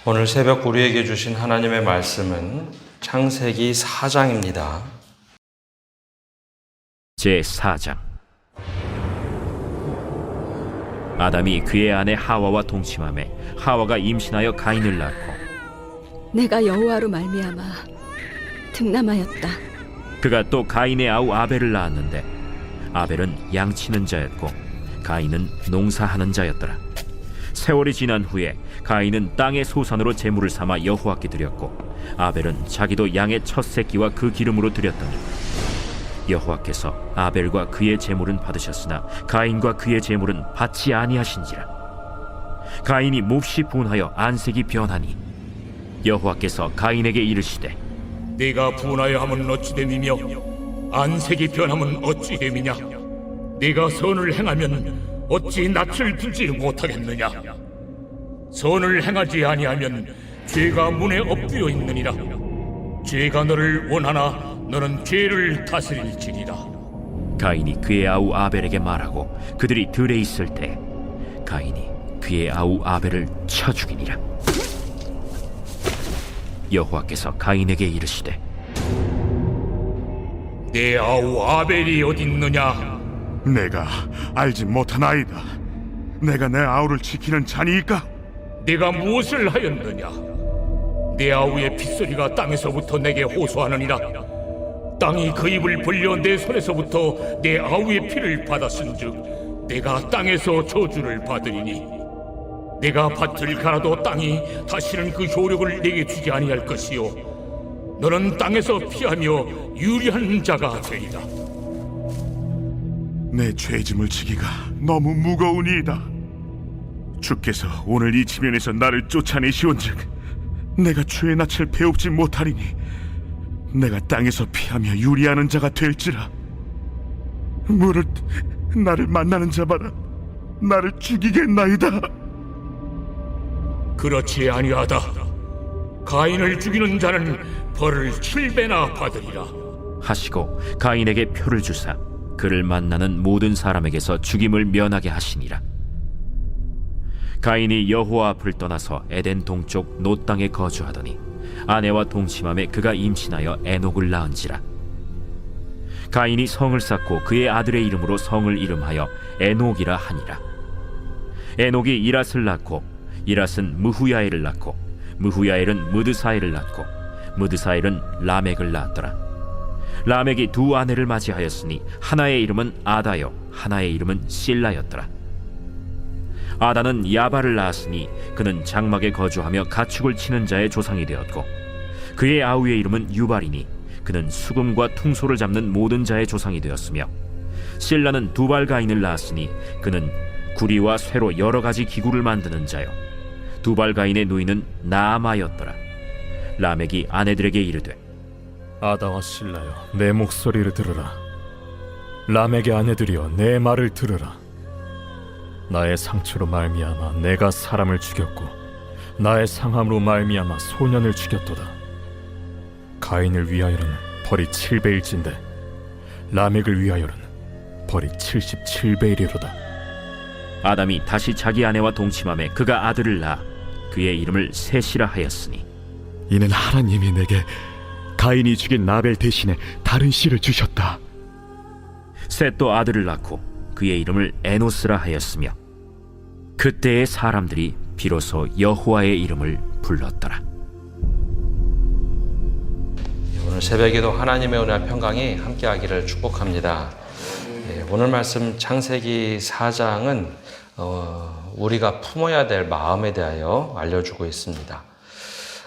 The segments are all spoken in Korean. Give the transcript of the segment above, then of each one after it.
오늘 새벽 우리에게 주신 하나님의 말씀은 창세기 4장입니다. 제4장. 아담이 그의 아내 하와와 동침하매 하와가 임신하여 가인을 낳고 내가 여호와로 말미암아 득남하였다. 그가 또 가인의 아우 아벨을 낳았는데 아벨은 양치는 자였고 가인은 농사하는 자였더라. 세월이 지난 후에 가인은 땅의 소산으로 제물을 삼아 여호와께 드렸고 아벨은 자기도 양의 첫 새끼와 그 기름으로 드렸더니 여호와께서 아벨과 그의 제물은 받으셨으나 가인과 그의 제물은 받지 아니하신지라. 가인이 몹시 분하여 안색이 변하니 여호와께서 가인에게 이르시되 네가 분하여 함은 어찌 됨이며 안색이 변함은 어찌 됨이냐. 네가 선을 행하면 어찌 낯을 들지 못하겠느냐. 선을 행하지 아니하면 죄가 문에 엎드려 있느니라. 죄가 너를 원하나 너는 죄를 다스릴지니라. 가인이 그의 아우 아벨에게 말하고 그들이 들에 있을 때 가인이 그의 아우 아벨을 쳐 죽이니라. 여호와께서 가인에게 이르시되 내 아우 아벨이 어딨느냐. 내가 알지 못하나이다. 내가 내 아우를 지키는 자니이까? 네가 무엇을 하였느냐. 내 아우의 핏소리가 땅에서부터 내게 호소하느니라. 땅이 그 입을 벌려 내 손에서부터 내 아우의 피를 받았은즉 내가 땅에서 저주를 받으리니 내가 밭을 갈아도 땅이 다시는 그 효력을 내게 주지 아니할 것이요 너는 땅에서 피하며 유리한 자가 되리라. 내 죄짐을 지기가 너무 무거우니이다. 주께서 오늘 이 지면에서 나를 쫓아내시온즉 내가 주의 낯을 배웁지 못하리니 내가 땅에서 피하며 유리하는 자가 될지라. 무릇 나를 만나는 자마다 나를 죽이겠나이다. 그렇지 아니하다. 가인을 죽이는 자는 벌을 7배나 받으리라. 하시고 가인에게 표를 주사 그를 만나는 모든 사람에게서 죽임을 면하게 하시니라. 가인이 여호와 앞을 떠나서 에덴 동쪽 노 땅에 거주하더니 아내와 동침함에 그가 임신하여 에녹을 낳은지라. 가인이 성을 쌓고 그의 아들의 이름으로 성을 이름하여 에녹이라 하니라. 에녹이 이랏을 낳고 이랏은 무후야엘을 낳고 무후야엘은 무드사엘을 낳고 무드사엘은 라멕을 낳았더라. 라멕이 두 아내를 맞이하였으니 하나의 이름은 아다요 하나의 이름은 실라였더라. 아다는 야발을 낳았으니 그는 장막에 거주하며 가축을 치는 자의 조상이 되었고 그의 아우의 이름은 유발이니 그는 수금과 퉁소를 잡는 모든 자의 조상이 되었으며 실라는 두발가인을 낳았으니 그는 구리와 쇠로 여러 가지 기구를 만드는 자요 두발가인의 누이는 나아마였더라. 라멕이 아내들에게 이르되 아다와 실라여, 내 목소리를 들으라. 라멕의 아내들이여, 내 말을 들으라. 나의 상처로 말미암아 내가 사람을 죽였고 나의 상함으로 말미암아 소년을 죽였도다. 가인을 위하여는 벌이 7배일진데 라멕을 위하여는 벌이 77배이리로다. 아담이 다시 자기 아내와 동침함에 그가 아들을 낳아 그의 이름을 셋이라 하였으니 이는 하나님이 내게 가인이 죽인 라벨 대신에 다른 씨를 주셨다. 셋도 아들을 낳고 그의 이름을 에노스라 하였으며 그때의 사람들이 비로소 여호와의 이름을 불렀더라. 오늘 새벽에도 하나님의 은혜와 평강이 함께하기를 축복합니다. 오늘 말씀 창세기 4장은 우리가 품어야 될 마음에 대하여 알려주고 있습니다.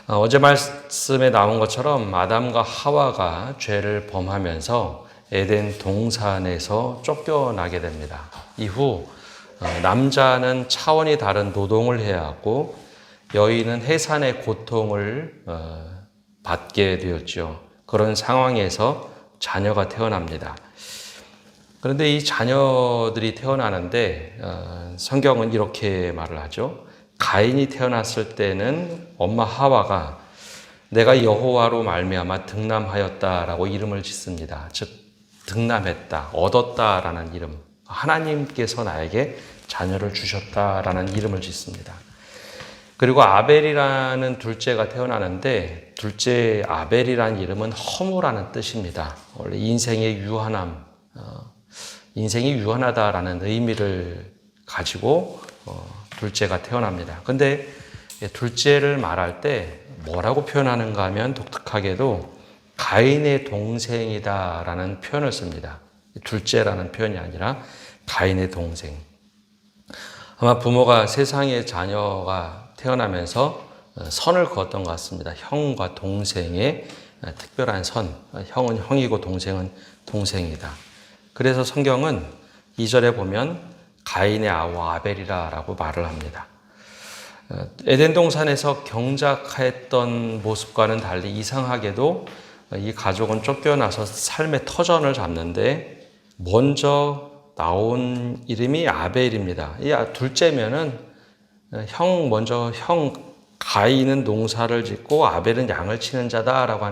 어제 말씀에 나온 것처럼 아담과 하와가 죄를 범하면서 에덴 동산에서 쫓겨나게 됩니다. 이후 남자는 차원이 다른 노동을 해야 하고 여인은 해산의 고통을 받게 되었죠. 그런 상황에서 자녀가 태어납니다. 그런데 이 자녀들이 태어나는데 성경은 이렇게 말을 하죠. 가인이 태어났을 때는 엄마 하와가 내가 여호와로 말미암아 득남하였다라고 이름을 짓습니다. 즉 득남했다, 얻었다라는 이름. 하나님께서 나에게 자녀를 주셨다라는 이름을 짓습니다. 그리고 아벨이라는 둘째가 태어나는데 둘째 아벨이라는 이름은 허무라는 뜻입니다. 원래 인생의 유한함, 인생이 유한하다라는 의미를 가지고 둘째가 태어납니다. 근데 둘째를 말할 때 뭐라고 표현하는가 하면 독특하게도 가인의 동생이다라는 표현을 씁니다. 둘째라는 표현이 아니라 가인의 동생. 아마 부모가 세상에 자녀가 태어나면서 선을 그었던 것 같습니다. 형과 동생의 특별한 선. 형은 형이고 동생은 동생이다. 그래서 성경은 2절에 보면 가인의 아우 아벨이라고 말을 합니다. 에덴 동산에서 경작했던 모습과는 달리 이상하게도 이 가족은 쫓겨나서 삶의 터전을 잡는데 먼저 나온 이름이 아벨입니다. 이 둘째면은 형 가인은 농사를 짓고 아벨은 양을 치는 자다라고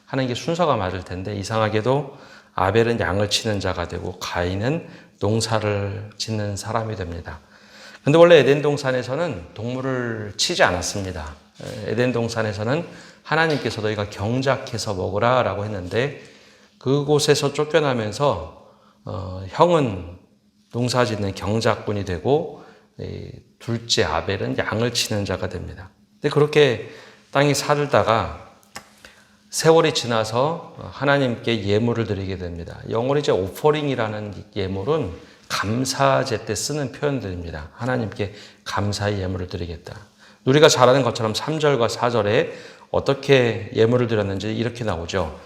하는 게 순서가 맞을 텐데 이상하게도 아벨은 양을 치는 자가 되고 가인은 농사를 짓는 사람이 됩니다. 근데 원래 에덴 동산에서는 동물을 치지 않았습니다. 에덴 동산에서는 하나님께서 너희가 경작해서 먹으라라고 했는데 그곳에서 쫓겨나면서 형은 농사 짓는 경작꾼이 되고 둘째 아벨은 양을 치는 자가 됩니다. 근데 그렇게 땅에 살다가 세월이 지나서 하나님께 예물을 드리게 됩니다. 영어로 이제 오퍼링이라는 예물은 감사제 때 쓰는 표현들입니다. 하나님께 감사의 예물을 드리겠다. 우리가 잘 아는 것처럼 3절과 4절에 어떻게 예물을 드렸는지 이렇게 나오죠.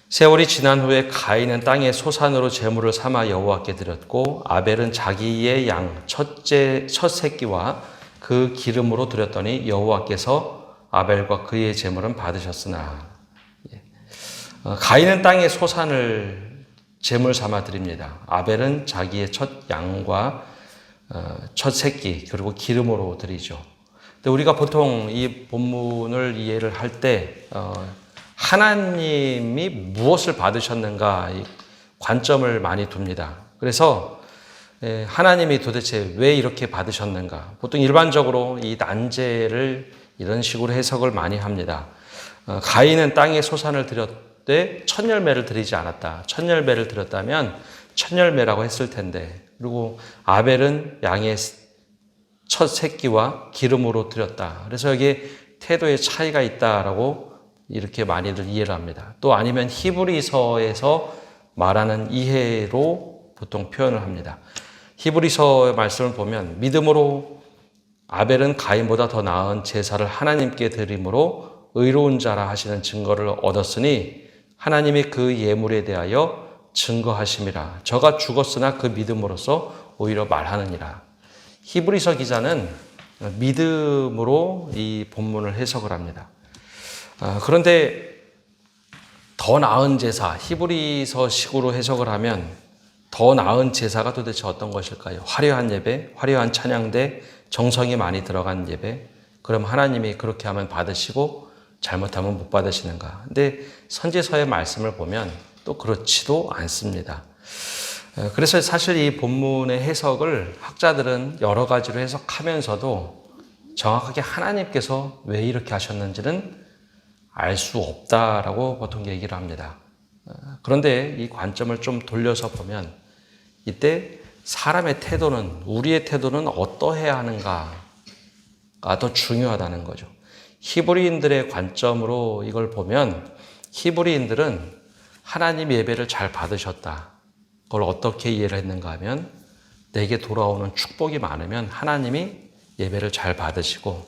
세월이 지난 후에 가인은 땅의 소산으로 제물을 삼아 여호와께 드렸고 아벨은 자기의 양 첫 새끼와 그 기름으로 드렸더니 여호와께서 아벨과 그의 제물은 받으셨으나 가인은 땅의 소산을 제물 삼아 드립니다. 아벨은 자기의 첫 양과 첫 새끼 그리고 기름으로 드리죠. 근데 우리가 보통 이 본문을 이해를 할 때 하나님이 무엇을 받으셨는가 관점을 많이 둡니다. 그래서 하나님이 도대체 왜 이렇게 받으셨는가? 보통 일반적으로 이 난제를 이런 식으로 해석을 많이 합니다. 가인은 땅의 소산을 드렸되 첫 열매를 드리지 않았다. 첫 열매를 드렸다면 첫 열매라고 했을 텐데 그리고 아벨은 양의 첫 새끼와 기름으로 드렸다. 그래서 여기에 태도의 차이가 있다라고 이렇게 많이들 이해를 합니다. 또 아니면 히브리서에서 말하는 이해로 보통 표현을 합니다. 히브리서의 말씀을 보면 믿음으로 아벨은 가인보다 더 나은 제사를 하나님께 드림으로 의로운 자라 하시는 증거를 얻었으니 하나님이 그 예물에 대하여 증거하심이라. 저가 죽었으나 그 믿음으로써 오히려 말하느니라. 히브리서 기자는 믿음으로 이 본문을 해석을 합니다. 그런데 더 나은 제사, 히브리서식으로 해석을 하면 더 나은 제사가 도대체 어떤 것일까요? 화려한 예배, 화려한 찬양대, 정성이 많이 들어간 예배. 그럼 하나님이 그렇게 하면 받으시고 잘못하면 못 받으시는가? 근데 선지서의 말씀을 보면 또 그렇지도 않습니다. 그래서 사실 이 본문의 해석을 학자들은 여러 가지로 해석하면서도 정확하게 하나님께서 왜 이렇게 하셨는지는 알 수 없다라고 보통 얘기를 합니다. 그런데 이 관점을 좀 돌려서 보면 이때 사람의 태도는, 우리의 태도는 어떠해야 하는가가 더 중요하다는 거죠. 히브리인들의 관점으로 이걸 보면 히브리인들은 하나님 예배를 잘 받으셨다. 그걸 어떻게 이해를 했는가 하면 내게 돌아오는 축복이 많으면 하나님이 예배를 잘 받으시고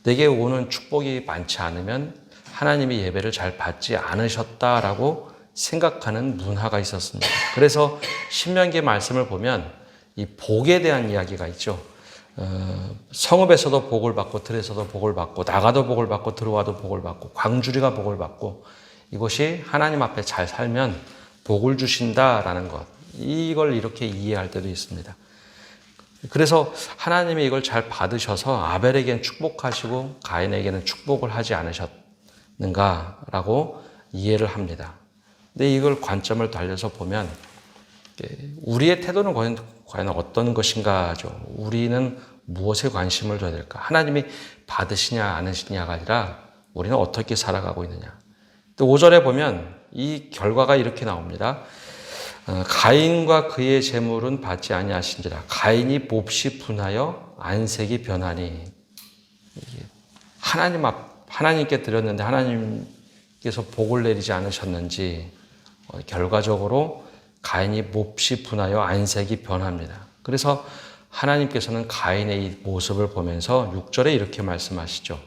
내게 오는 축복이 많지 않으면 하나님이 예배를 잘 받지 않으셨다라고 생각하는 문화가 있었습니다. 그래서 신명기 말씀을 보면 이 복에 대한 이야기가 있죠. 성읍에서도 복을 받고 들에서도 복을 받고 나가도 복을 받고 들어와도 복을 받고 광주리가 복을 받고 이것이 하나님 앞에 잘 살면 복을 주신다라는 것. 이걸 이렇게 이해할 때도 있습니다. 그래서 하나님이 이걸 잘 받으셔서 아벨에게는 축복하시고 가인에게는 축복을 하지 않으셨는가라고 이해를 합니다. 근데 이걸 관점을 달려서 보면 우리의 태도는 과연 어떤 것인가죠. 우리는 무엇에 관심을 둬야 될까? 하나님이 받으시냐 안 하시냐가 아니라 우리는 어떻게 살아가고 있느냐. 또 5절에 보면 이 결과가 이렇게 나옵니다. 가인과 그의 재물은 받지 아니하신지라. 가인이 몹시 분하여 안색이 변하니. 하나님께 드렸는데 하나님께서 복을 내리지 않으셨는지 결과적으로 가인이 몹시 분하여 안색이 변합니다. 그래서 하나님께서는 가인의 이 모습을 보면서 6절에 이렇게 말씀하시죠.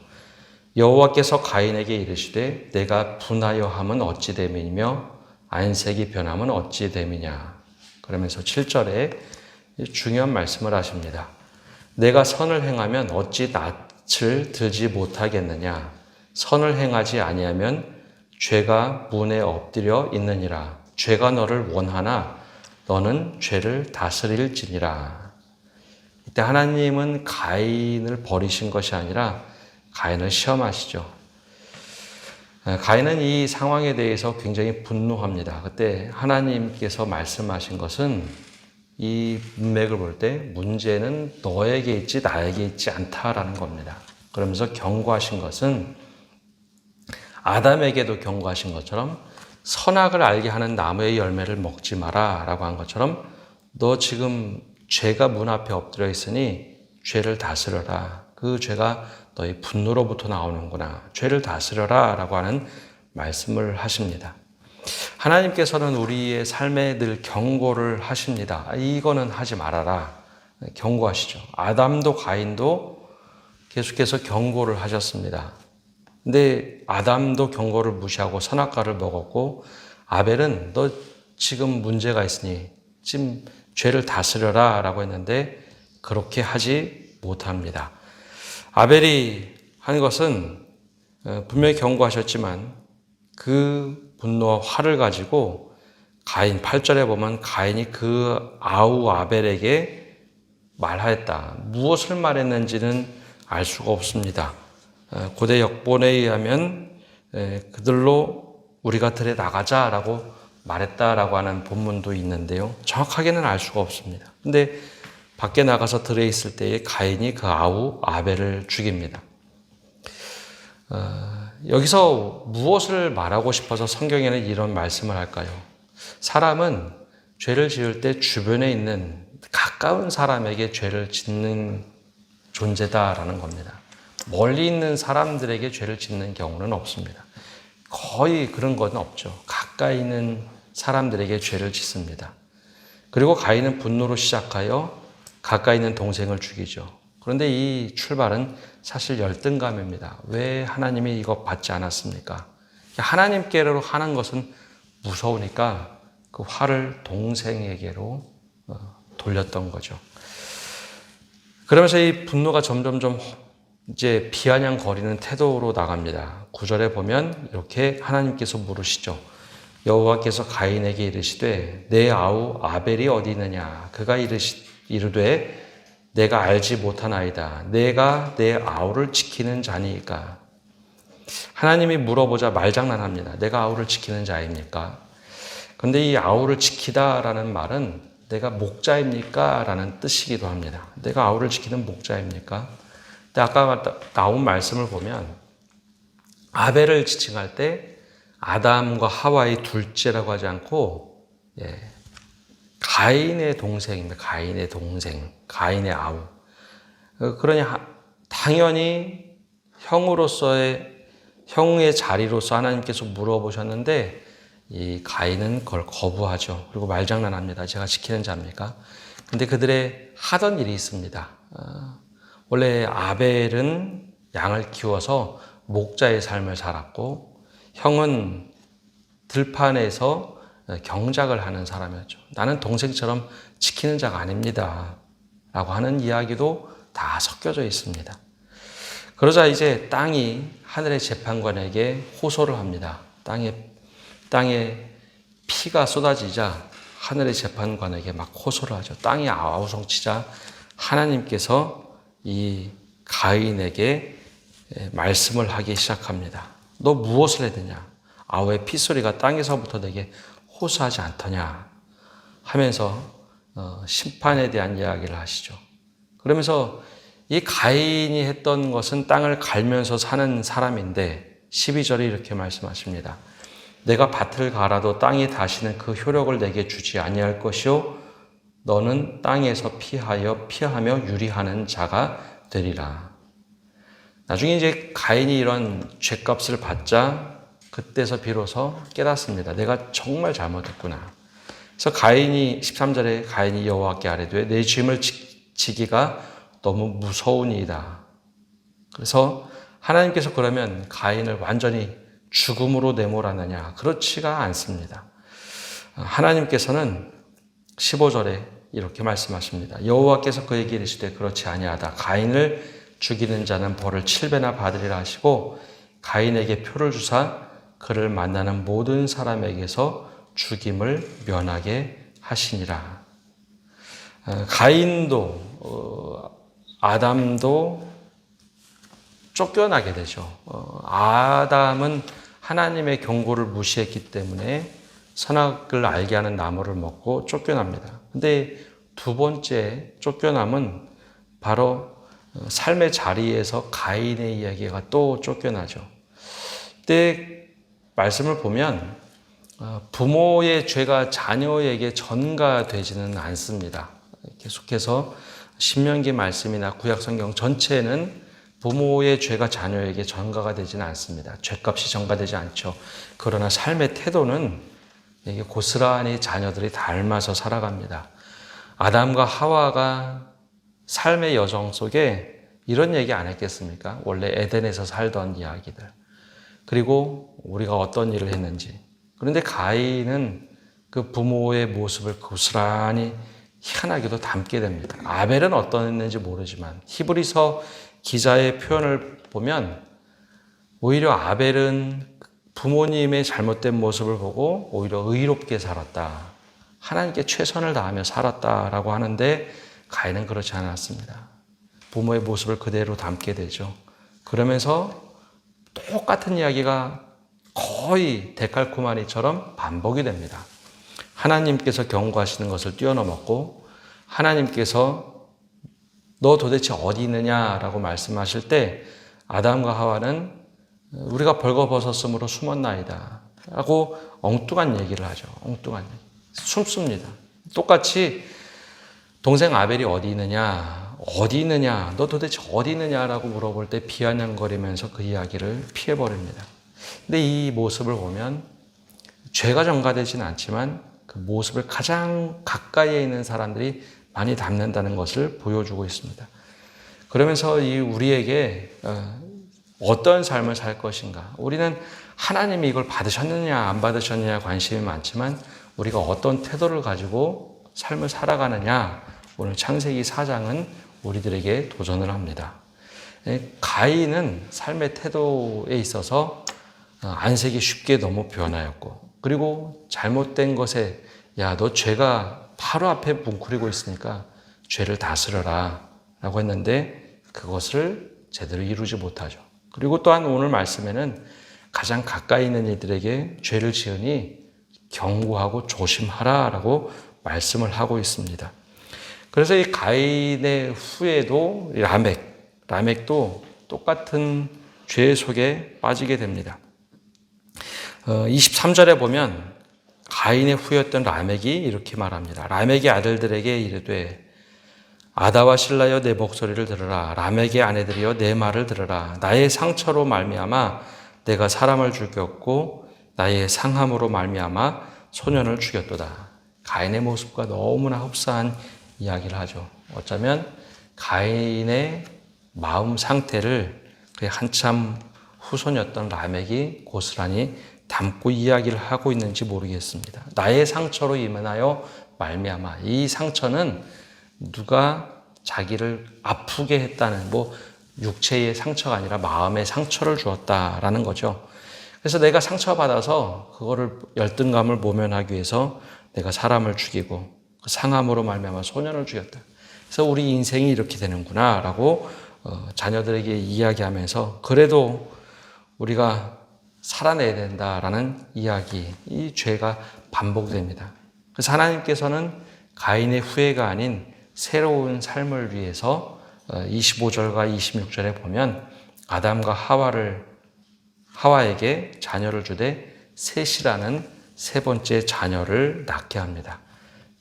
여호와께서 가인에게 이르시되 내가 분하여 함은 어찌 됨이며 안색이 변함은 어찌 됨이냐. 그러면서 7절에 중요한 말씀을 하십니다. 내가 선을 행하면 어찌 낯을 들지 못하겠느냐. 선을 행하지 아니하면 죄가 문에 엎드려 있느니라. 죄가 너를 원하나 너는 죄를 다스릴지니라. 이때 하나님은 가인을 버리신 것이 아니라 가인을 시험하시죠. 가인은 이 상황에 대해서 굉장히 분노합니다. 그때 하나님께서 말씀하신 것은 이 문맥을 볼 때 문제는 너에게 있지 나에게 있지 않다라는 겁니다. 그러면서 경고하신 것은 아담에게도 경고하신 것처럼 선악을 알게 하는 나무의 열매를 먹지 마라 라고 한 것처럼 너 지금 죄가 문 앞에 엎드려 있으니 죄를 다스려라. 그 죄가 너의 분노로부터 나오는구나. 죄를 다스려라 라고 하는 말씀을 하십니다. 하나님께서는 우리의 삶에 늘 경고를 하십니다. 이거는 하지 말아라. 경고하시죠. 아담도 가인도 계속해서 경고를 하셨습니다. 근데 아담도 경고를 무시하고 선악과를 먹었고 아벨은 너 지금 문제가 있으니 지금 죄를 다스려라 라고 했는데 그렇게 하지 못합니다. 아벨이 한 것은 분명히 경고하셨지만 그 분노와 화를 가지고 가인 8절에 보면 가인이 그 아우 아벨에게 말하였다. 무엇을 말했는지는 알 수가 없습니다. 고대 역본에 의하면 그들로 우리가 들에 나가자라고 말했다라고 하는 본문도 있는데요. 정확하게는 알 수가 없습니다. 근데 밖에 나가서 들에 있을 때에 가인이 그 아우 아벨을 죽입니다. 여기서 무엇을 말하고 싶어서 성경에는 이런 말씀을 할까요? 사람은 죄를 지을 때 주변에 있는 가까운 사람에게 죄를 짓는 존재다라는 겁니다. 멀리 있는 사람들에게 죄를 짓는 경우는 없습니다. 거의 그런 건 없죠. 가까이 있는 사람들에게 죄를 짓습니다. 그리고 가인은 분노로 시작하여 가까이 있는 동생을 죽이죠. 그런데 이 출발은 사실 열등감입니다. 왜 하나님이 이거 받지 않았습니까? 하나님께로 하는 것은 무서우니까 그 화를 동생에게로 돌렸던 거죠. 그러면서 이 분노가 점점점 이제 비아냥거리는 태도로 나갑니다. 9절에 보면 이렇게 하나님께서 물으시죠. 여호와께서 가인에게 이르시되 내 아우 아벨이 어디 있느냐? 그가 이르되 내가 알지 못하나이다. 내가 내 아우를 지키는 자니까. 하나님이 물어보자 말장난합니다. 내가 아우를 지키는 자입니까? 그런데 이 아우를 지키다라는 말은 내가 목자입니까? 라는 뜻이기도 합니다. 내가 아우를 지키는 목자입니까? 근데 아까 나온 말씀을 보면 아벨을 지칭할 때 아담과 하와의 둘째라고 하지 않고 가인의 동생입니다. 가인의 동생, 가인의 아우. 그러니 당연히 형의 자리로서 하나님께서 물어보셨는데 이 가인은 그걸 거부하죠. 그리고 말장난합니다. 제가 지키는 자입니까? 근데 그들의 하던 일이 있습니다. 원래 아벨은 양을 키워서 목자의 삶을 살았고 형은 들판에서 경작을 하는 사람이었죠. 나는 동생처럼 지키는 자가 아닙니다. 라고 하는 이야기도 다 섞여져 있습니다. 그러자 이제 땅이 하늘의 재판관에게 호소를 합니다. 땅에 피가 쏟아지자 하늘의 재판관에게 막 호소를 하죠. 땅이 아우성치자 하나님께서 이 가인에게 말씀을 하기 시작합니다. 너 무엇을 했느냐? 아우의 핏소리가 땅에서부터 내게 호소하지 않더냐? 하면서 심판에 대한 이야기를 하시죠. 그러면서 이 가인이 했던 것은 땅을 갈면서 사는 사람인데 12절에 이렇게 말씀하십니다. 내가 밭을 갈아도 땅이 다시는 그 효력을 내게 주지 아니할 것이요 너는 땅에서 피하며 유리하는 자가 되리라. 나중에 이제 가인이 이런 죄값을 받자 그때서 비로소 깨닫습니다. 내가 정말 잘못했구나. 그래서 가인이 13절에 가인이 여호와께 아뢰되 내 죄를 지기가 너무 무서우니이다. 그래서 하나님께서 그러면 가인을 완전히 죽음으로 내몰았느냐? 그렇지가 않습니다. 하나님께서는 15절에 이렇게 말씀하십니다. 여호와께서 그에게 이르시되 그렇지 아니하다. 가인을 죽이는 자는 벌을 7배나 받으리라 하시고 가인에게 표를 주사 그를 만나는 모든 사람에게서 죽임을 면하게 하시니라. 가인도 아담도 쫓겨나게 되죠. 아담은 하나님의 경고를 무시했기 때문에 선악을 알게 하는 나무를 먹고 쫓겨납니다. 근데 두 번째 쫓겨남은 바로 삶의 자리에서 가인의 이야기가 또 쫓겨나죠. 그때 말씀을 보면 부모의 죄가 자녀에게 전가되지는 않습니다. 계속해서 신명기 말씀이나 구약성경 전체는 부모의 죄가 자녀에게 전가가 되지는 않습니다. 죄값이 전가되지 않죠. 그러나 삶의 태도는 이게 고스란히 자녀들이 닮아서 살아갑니다. 아담과 하와가 삶의 여정 속에 이런 얘기 안 했겠습니까? 원래 에덴에서 살던 이야기들. 그리고 우리가 어떤 일을 했는지. 그런데 가인은 그 부모의 모습을 고스란히 희한하게도 담게 됩니다. 아벨은 어떠했는지 모르지만 히브리서 기자의 표현을 보면 오히려 아벨은 부모님의 잘못된 모습을 보고 오히려 의롭게 살았다. 하나님께 최선을 다하며 살았다라고 하는데 가인은 그렇지 않았습니다. 부모의 모습을 그대로 담게 되죠. 그러면서 똑같은 이야기가 거의 데칼코마니처럼 반복이 됩니다. 하나님께서 경고하시는 것을 뛰어넘었고 하나님께서 너 도대체 어디 있느냐라고 말씀하실 때 아담과 하와는 우리가 벌거벗었으므로 숨었나이다 라고 엉뚱한 얘기를 하죠. 엉뚱한 얘기. 숨습니다. 똑같이 동생 아벨이 어디 있느냐, 너 도대체 어디 있느냐라고 물어볼 때 비아냥거리면서 그 이야기를 피해버립니다. 근데 이 모습을 보면 죄가 전가되지는 않지만 그 모습을 가장 가까이에 있는 사람들이 많이 닮는다는 것을 보여주고 있습니다. 그러면서 우리에게 어떤 삶을 살 것인가? 우리는 하나님이 이걸 받으셨느냐 안 받으셨느냐 관심이 많지만 우리가 어떤 태도를 가지고 삶을 살아가느냐 오늘 창세기 4장은 우리들에게 도전을 합니다. 가인은 삶의 태도에 있어서 안색이 쉽게 너무 변하였고 그리고 잘못된 것에 야, 너 죄가 바로 앞에 뭉클이고 있으니까 죄를 다스려라 라고 했는데 그것을 제대로 이루지 못하죠. 그리고 또한 오늘 말씀에는 가장 가까이 있는 이들에게 죄를 지으니 경고하고 조심하라 라고 말씀을 하고 있습니다. 그래서 이 가인의 후에도 라멕도 똑같은 죄 속에 빠지게 됩니다. 23절에 보면 가인의 후였던 라멕이 이렇게 말합니다. 라멕의 아들들에게 이르되 아다와 실라여 내 목소리를 들으라. 라멕의 아내들이여 내 말을 들으라. 나의 상처로 말미암아 내가 사람을 죽였고 나의 상함으로 말미암아 소년을 죽였도다. 가인의 모습과 너무나 흡사한 이야기를 하죠. 어쩌면 가인의 마음 상태를 그의 한참 후손이었던 라멕이 고스란히 담고 이야기를 하고 있는지 모르겠습니다. 나의 상처로 임하여 말미암아 이 상처는 누가 자기를 아프게 했다는 육체의 상처가 아니라 마음의 상처를 주었다라는 거죠. 그래서 내가 상처받아서 그거를 열등감을 모면하기 위해서 내가 사람을 죽이고 그 상함으로 말미암아 소년을 죽였다. 그래서 우리 인생이 이렇게 되는구나라고 자녀들에게 이야기하면서 그래도 우리가 살아내야 된다라는 이야기, 이 죄가 반복됩니다. 그래서 하나님께서는 가인의 후회가 아닌 새로운 삶을 위해서 25절과 26절에 보면 아담과 하와에게 자녀를 주되 셋이라는 세 번째 자녀를 낳게 합니다.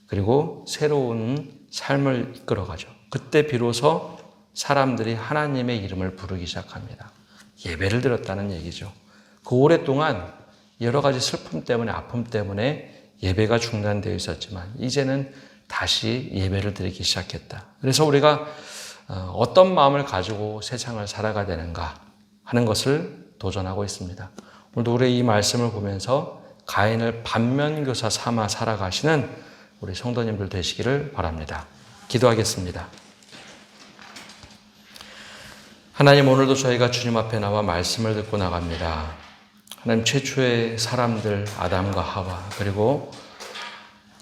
그리고 새로운 삶을 이끌어가죠. 그때 비로소 사람들이 하나님의 이름을 부르기 시작합니다. 예배를 드렸다는 얘기죠. 그 오랫동안 여러 가지 슬픔 때문에 아픔 때문에 예배가 중단되어 있었지만 이제는 다시 예배를 드리기 시작했다. 그래서 우리가 어떤 마음을 가지고 세상을 살아가야 되는가 하는 것을 도전하고 있습니다. 오늘도 우리 이 말씀을 보면서 가인을 반면교사 삼아 살아가시는 우리 성도님들 되시기를 바랍니다. 기도하겠습니다. 하나님, 오늘도 저희가 주님 앞에 나와 말씀을 듣고 나갑니다. 하나님, 최초의 사람들 아담과 하와 그리고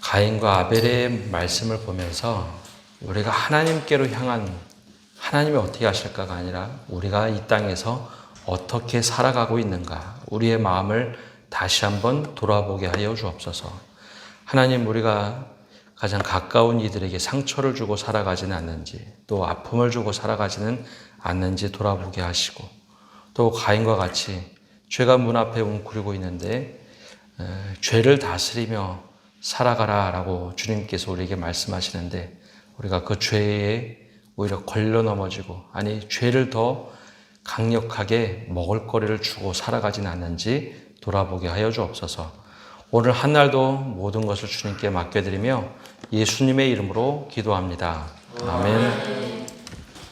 가인과 아벨의 말씀을 보면서 우리가 하나님께로 향한 하나님이 어떻게 하실까가 아니라 우리가 이 땅에서 어떻게 살아가고 있는가, 우리의 마음을 다시 한번 돌아보게 하여 주옵소서. 하나님, 우리가 가장 가까운 이들에게 상처를 주고 살아가지는 않는지, 또 아픔을 주고 살아가지는 않는지 돌아보게 하시고, 또 가인과 같이 죄가 문 앞에 웅크리고 있는데 죄를 다스리며 살아가라 라고 주님께서 우리에게 말씀하시는데 우리가 그 죄에 오히려 걸려 넘어지고, 아니 죄를 더 강력하게 먹을거리를 주고 살아가지는 않는지 돌아보게 하여 주옵소서. 오늘 한날도 모든 것을 주님께 맡겨드리며 예수님의 이름으로 기도합니다. 아멘.